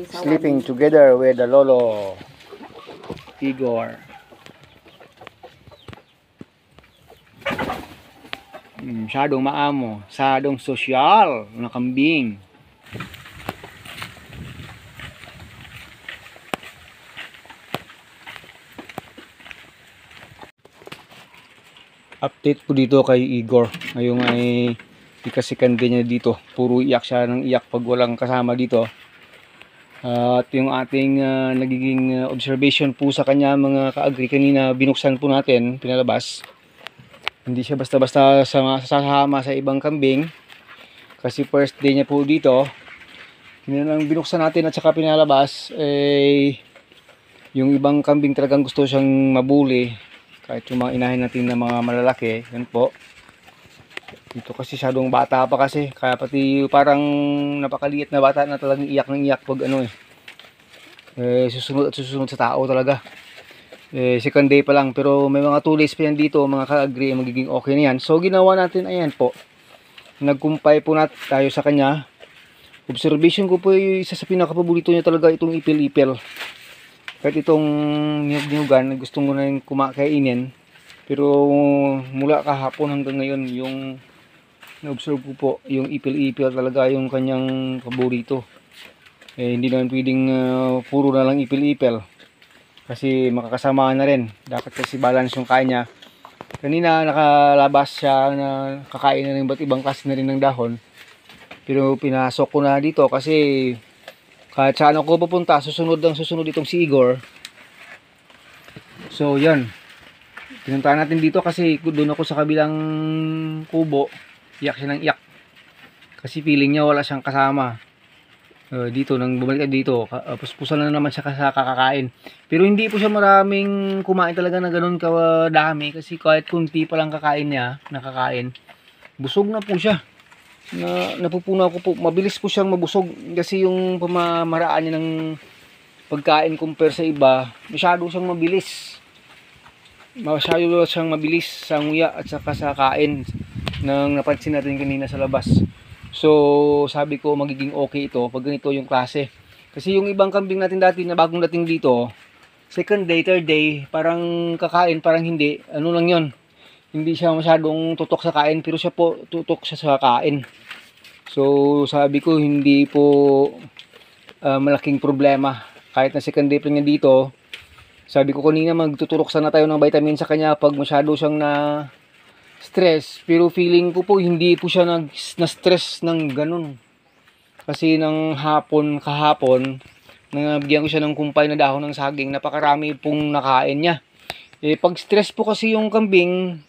sleeping together with the lolo Igor. Masyadong maamo, masyadong sosyal na kambing. Update po dito kay Igor. Ngayon ay ikasikan din niya dito. Puro iyak siya ng iyak pag walang kasama dito. At yung ating nagiging observation po sa kanya mga ka-agri kanina, binuksan po natin, pinalabas. Hindi siya basta-basta sasama sa ibang kambing. Kasi first day niya po dito. Nang binuksan natin at saka pinalabas, yung ibang kambing talagang gusto siyang mabuli. Kahit yung mga inahin natin na mga malalaki, yan po. Dito kasi masyadong bata pa kasi. Kaya pati parang napakaliit na bata na talagang iyak ng iyak pag susunod at susunod sa tao talaga. Second day pa lang. Pero may mga 2 days pa yan dito, mga ka-agri, magiging okay na yan. So ginawa natin, ayan po. Nagkumpay po natin tayo sa kanya. Observation ko po yung isa sa pinakapaborito niya talaga itong ipil-ipil. Kahit itong niyog-niyogan, gusto ko na yung kumakainin. Pero mula kahapon hanggang ngayon, yung na-observe ko po, yung ipil-ipil talaga yung kanyang paborito. Hindi naman pwedeng puro na lang ipil-ipil. Kasi makakasama na rin. Dapat kasi balance yung kain niya. Kanina nakalabas siya na kakain na rin ba't ibang klase na rin ng dahon. Pero pinasok ko na dito kasi kahit saan ako pupunta, susunod itong si Igor. So, yan. Pinuntahan natin dito kasi doon ako sa kabilang kubo. Iyak siya ng iyak. Kasi feeling niya wala siyang kasama. Dito, nang bumalik dito, puspusan na naman siya sa kakakain. Pero hindi po siya maraming kumain talaga na ganun kadami. Kasi kahit kunti pa lang kakain niya, nakakain, busog na po siya. Napupuno ako po, mabilis po siyang mabusog kasi yung pamamaraan niya ng pagkain compare sa iba, masyado siyang mabilis sa nguya at saka sa kain nang napansin natin kanina sa labas. So sabi ko magiging okay ito pag ganito yung klase, kasi yung ibang kambing natin dati na bagong dating dito, second day, third day, parang kakain, parang hindi, ano lang yon. Hindi siya masyadong tutok sa kain, pero siya po tutok siya sa kain. So sabi ko hindi po malaking problema. Kahit na second day pa niya dito, sabi ko kanina magtuturok sana tayo ng vitamin sa kanya pag masyado siyang na stress. Pero feeling ko po hindi po siya na-stress ng ganun. Kasi ng kahapon, nabigyan ko siya ng kumpay na dahon ng saging, napakarami pong nakain niya. Pag stress po kasi yung kambing,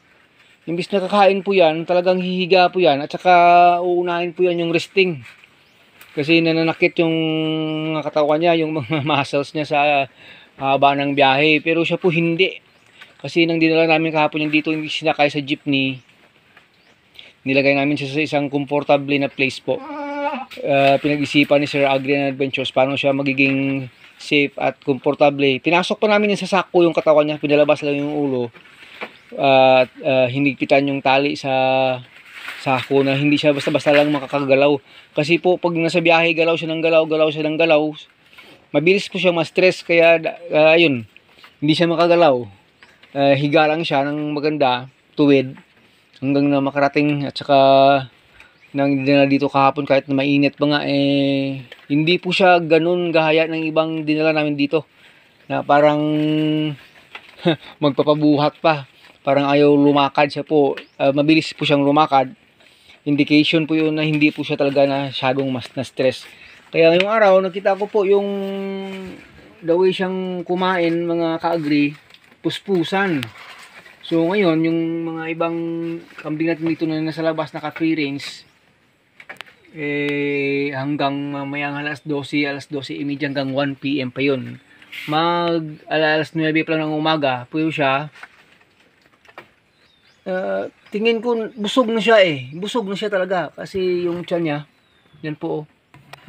imbis na kakain po yan, talagang hihiga po yan. At saka uunahin po yan yung resting. Kasi nananakit yung mga katawan niya, yung mga muscles niya sa haba ng biyahe. Pero siya po hindi. Kasi nang dinala namin kahapon yung dito, hindi sinakay sa jeepney. Nilagay namin siya sa isang comfortable na place po. Pinag-isipan ni Sir Agri Adventures paano siya magiging safe at comfortable. Pinasok pa namin yung sa sako yung katawan niya, pinalabas lang yung ulo. At hinigpitan yung tali sa sako na hindi siya basta-basta lang makakagalaw. Kasi po pag nasa biyahe, galaw siya ng galaw, mabilis po siya ma-stress, kaya ayun, hindi siya makagalaw. Higa lang siya ng maganda, tuwid, hanggang na makarating. At saka nang dinala dito kahapon, kahit na mainit pa nga, hindi po siya ganun gahaya ng ibang dinala namin dito na parang magpapabuhat pa. Parang ayaw lumakad siya po. Mabilis po siyang lumakad. Indication po yun na hindi po siya talaga na masyadong mas na-stress. Kaya ngayong araw, nakita ko po yung the way siyang kumain, mga ka-agri, puspusan. So ngayon, yung mga ibang kambing natin dito na nasa labas, naka-free range, hanggang mamayang alas 12 hanggang 1 PM pa yun. Alas 9 pa lang ng umaga, puyo siya. Tingin ko busog na siya busog na siya talaga kasi yung tiyan niya, yan po,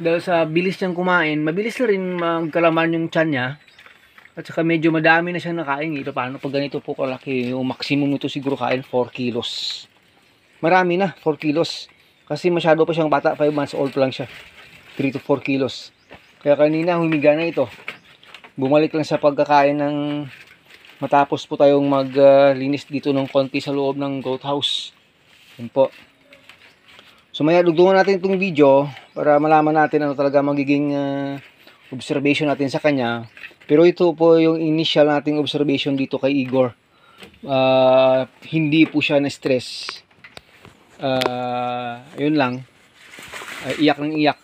dahil sa bilis niyang kumain, mabilis na rin magkalaman yung tiyan niya. At saka medyo madami na siyang nakain. Paano pag ganito po kalaki, yung maximum ito siguro kain 4 kilos. Marami na, 4 kilos. Kasi masyado pa siyang bata, 5 months old pa lang siya. 3 to 4 kilos. Kaya kanina humiga na ito. Bumalik lang sa pagkakain ng matapos po tayong maglinis dito ng konti sa loob ng goat house. Yan po. So maya dugtungan natin itong video para malaman natin ano talaga magiging observation natin sa kanya. Pero ito po yung initial nating observation dito kay Igor. Hindi po siya na-stress. Yun lang. Iyak ng iyak.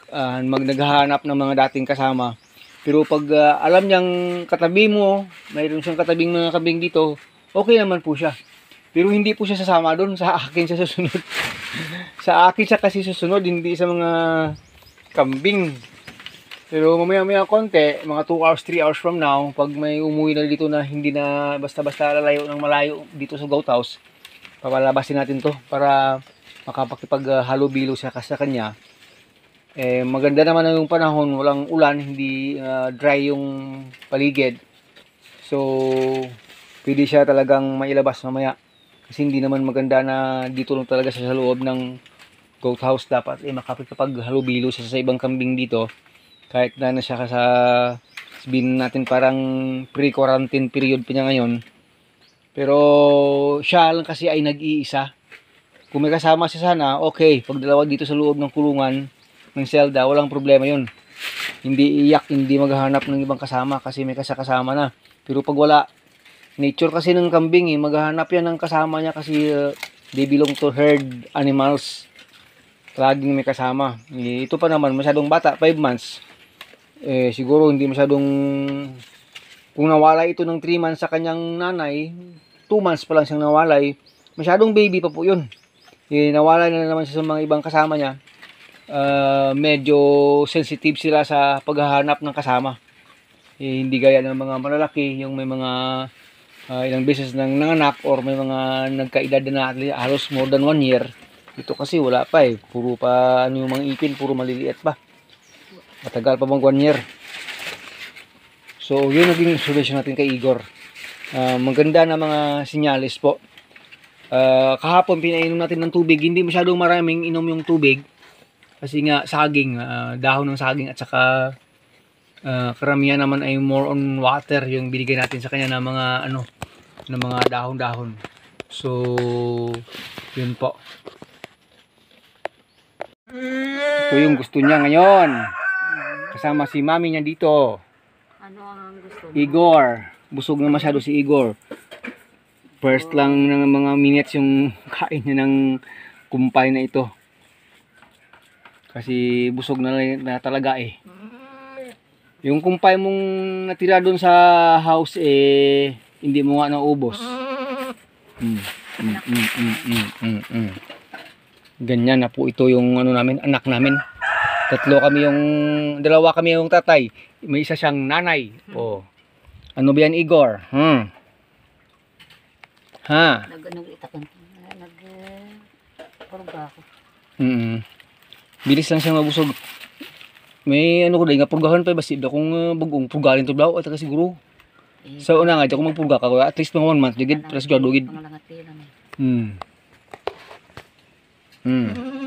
Naghahanap ng mga dating kasama. Pero pag alam niyang katabi mo, mayroon siyang katabing mga kambing dito, okay naman po siya. Pero hindi po siya sasama doon, sa akin siya susunod. Sa akin siya kasi susunod, hindi sa mga kambing. Pero mamaya-maya konti, mga 2 hours, 3 hours from now, pag may umuwi na dito na hindi na basta-basta lalayo ng malayo dito sa goat house, papalabasin natin to para makapagpag-halubilo siya sa kanya. Maganda naman na yung panahon, walang ulan, hindi dry yung paligid. So, pwede siya talagang mailabas mamaya. Kasi hindi naman maganda na dito lang talaga siya sa loob ng goat house. Dapat makapaghalubilo siya sa ibang kambing dito. Kahit na siya sa sabihin natin parang pre-quarantine period pa niya ngayon. Pero siya lang kasi ay nag-iisa. Kung may kasama siya sana, okay. Pag dalawa dito sa loob ng kulungan ng selda, walang problema yun. Hindi iyak, hindi maghahanap ng ibang kasama kasi may kasama na. Pero pag wala, nature kasi ng kambing maghahanap yan ng kasama niya kasi they belong to herd animals. Laging may kasama. Ito pa naman, masyadong bata, 5 months. Siguro hindi masyadong, kung nawala ito ng 3 months sa kanyang nanay, 2 months pa lang siyang nawalay, masyadong baby pa po yun. Nawala na naman siya sa mga ibang kasama niya. Medyo sensitive sila sa paghahanap ng kasama. Hindi gaya ng mga malalaki, yung may mga ilang beses nang nanganak or may mga nagkaedad na halos more than 1 year. Ito kasi wala pa puro pa yung mga ipin, puro maliliit pa. Matagal pa bang 1 year. So yun naging observation natin kay Igor. Maganda na mga sinyalis po. Kahapon pinainom natin ng tubig, hindi masyadong maraming inom yung tubig. Kasi nga saging, dahon ng saging at saka karamihan naman ay more on water yung binigay natin sa kanya ng mga ng mga dahon-dahon. So yun po. Ito yung gusto niya ngayon. Kasama si mami niya dito. Ano ang gusto mo? Igor. Busog na masyado si Igor. First lang ng mga minutes yung kain niya ng kumpay na ito. Kasi busog na talaga Yung kumpay mong natira doon sa house hindi mo nga naubos. Ganyan na po ito yung namin, anak namin. Dalawa kami yung tatay. May isa siyang nanay. Ano ba yan, Igor? Ha? Nag-purga ako. Bilis lang siya mabusog. May ko dahil nga purgahan pa basid akong bagong purgalin to blaw at siguro. Sa una nga ako magpurga ka at least mga 1 month digid para siguro gid.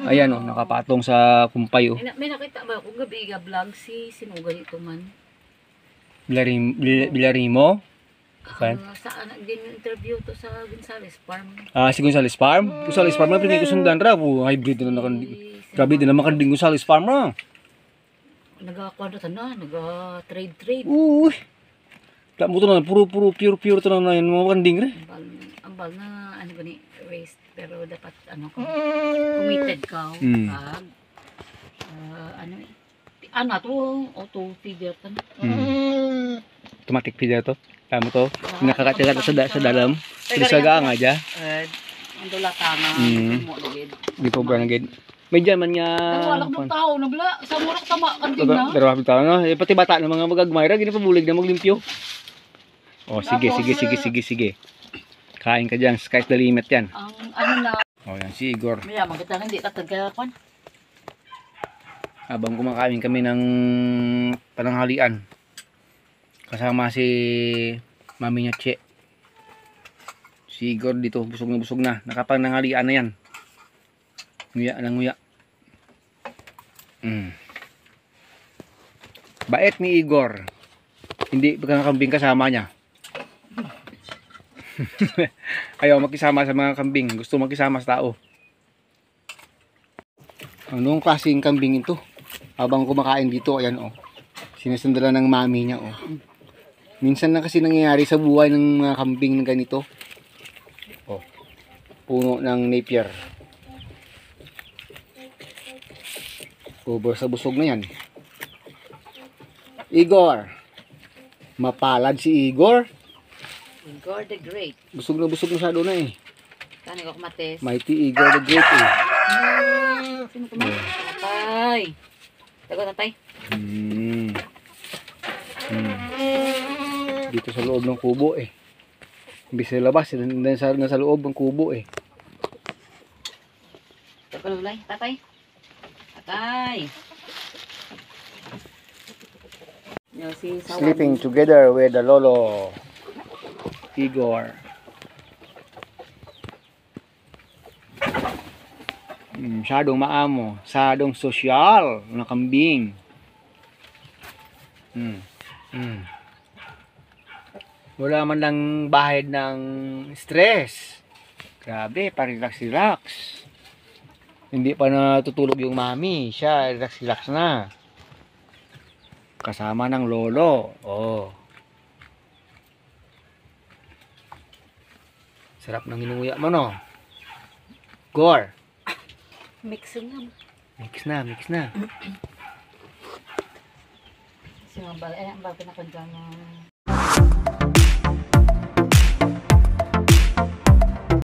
Ayan nakapatong sa kumpay May nakita ba ako gabi vlog si sinuga dito man. Bilarimo? Okay. Saan din interview to sa Gonzales Farm. Si Gonzales Farm? Gonzales Farm na pinay ko sundan ra hybrid na grabe din naman kanding Gonzales Farm na. Nagakwadro na, naga-trade. Uy. Mo to na puro pure to na yan mga kanding re. Ambal na gani race pero dapat committed ka pag auto feeder tan. Automatic feeder to. Tama to. Nakakatira sa dalam. Isaga nga ja. Andula tama mo gid. Di po ba gid. May dyan man nga. Walak ng tao na bala. Sa murok tama kanting na. Pero hapit tao no. Pati bata ng mga magagmayra gini pa bulig na maglimpyo. Sige. Kain ka dyan. Sky's the limit yan. Ang na. Yan si Igor. Maya maganda hindi ka tagakwan. Habang kumakain kami ng pananghalian. Kasama si mami niya Che. Si Igor dito busog na. Nakapananghalian na yan. Nguya. Bait ni Igor. Hindi kambing kasama niya. Ayaw makisama sa mga kambing. Gusto makisama sa tao. Anong klaseng kambing ito? Habang kumakain dito, ayan oh. Sinasandalan ng mami niya oh. Minsan na kasi nangyayari sa buhay ng mga kambing na ganito. Oh. Puno ng napier. Over sa busog na yan. Igor. Mapalad si Igor. Igor the Great. Busog na masyado na eh. Kani ko kumates. Mighty Igor the Great eh. Sino kumates? Tatay. Tago tatay. Dito sa loob ng kubo eh. Imbis sa labas, nasa loob ng kubo eh. Tago lulay. Tatay. Tatay. Yo, si Sawan. Sleeping together with the lolo. Igor. Masyadong maamo. Masyadong sosyal na kambing. Wala man lang bahid ng stress. Grabe, pa-relax-relax. Hindi pa natutulog yung mami. Siya, relax-relax na. Kasama ng lolo. Oh. Sarap ng inuya mo, no? Gor. Mix na. Mix na. Si Mabal, ang bal pinakondyan ng